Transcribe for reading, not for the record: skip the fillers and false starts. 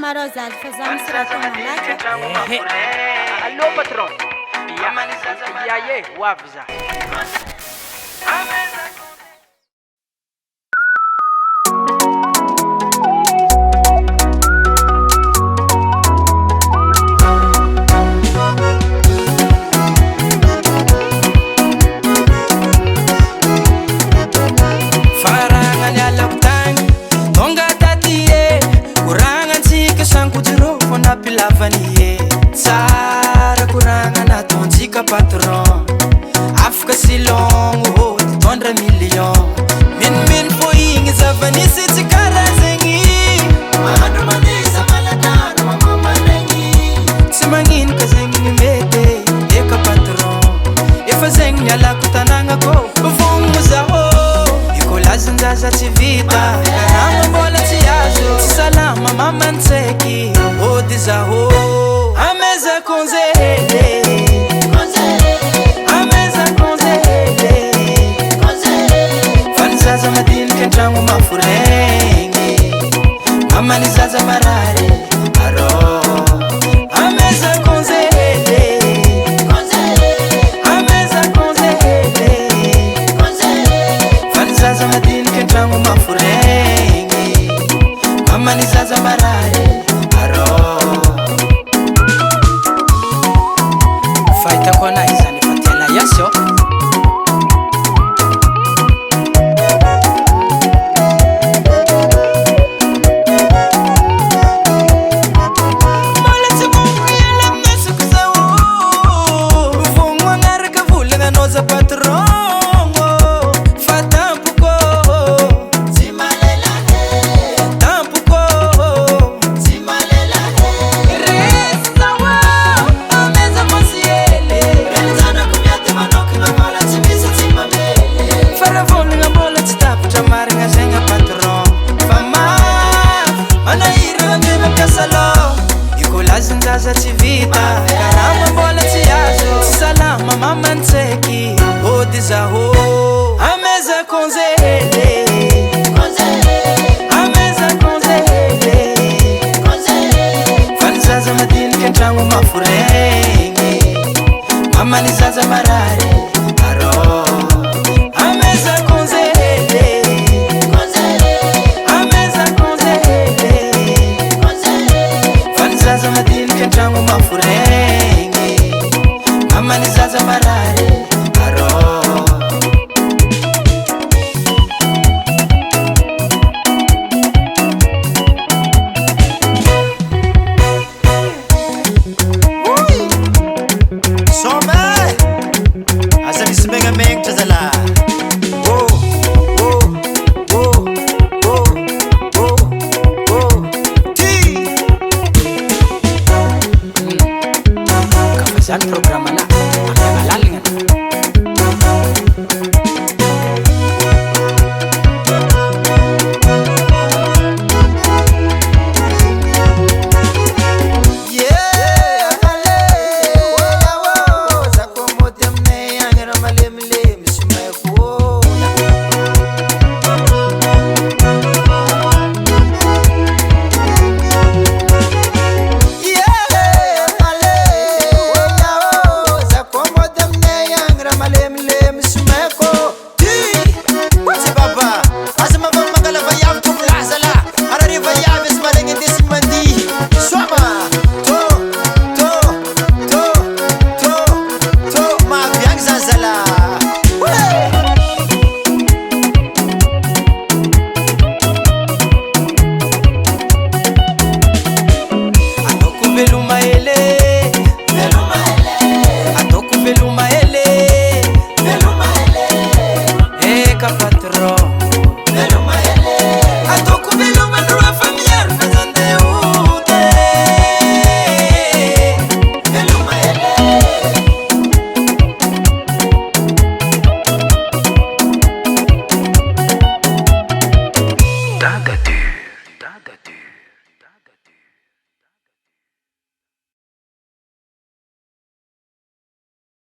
Maroza alfazam siratonalake. Allo patron. Yaye wavza. Tsara kuranga na tontsika patron afaka silongo tondra million min fo igny zavanisy tsy karazagny mahandro manisa malatano mamamaregny tsy magnino ka zegny ny mety eka patron efa zegny mialako tanagnako vogno zaho ikolazanjaza tsy vita karama mbola tsy azo tsy salama mamantseky ody zaho ameza konzele ameza konzele fanizaza madiniky antragno maforegny mamanizaza marary aro ameza konzele ameza konzele fanizaza madiniky antragno maforegny mamanizaza marary aro fahitako anahy zany efa tena iasy ao mbola tsy vogno ela amnesako zao vogno agnaraka volagnanao za patrongo fa tampoko tsy malelahe tampoko tsy malelahe resy zao ameza konsiele realizanako miaty manokana mbola tsy misy tsy mamele faravolagna mbola tsy tapitra marigna zegna patron fa mafy manahirana be mampiasa lo ikolazanjaza tsy vita karama mbola tsy azo tsy salama mamantseky ody zaho ameza konzele ameza konzele fanizaza madiniky antragno maforegny mamanizaza marary aro ameza konzele ameza konzele fanizaza madiniky antragno maforegny mamanizaza marary aro Some asa misy megnamengitra zala ty kafa zany programme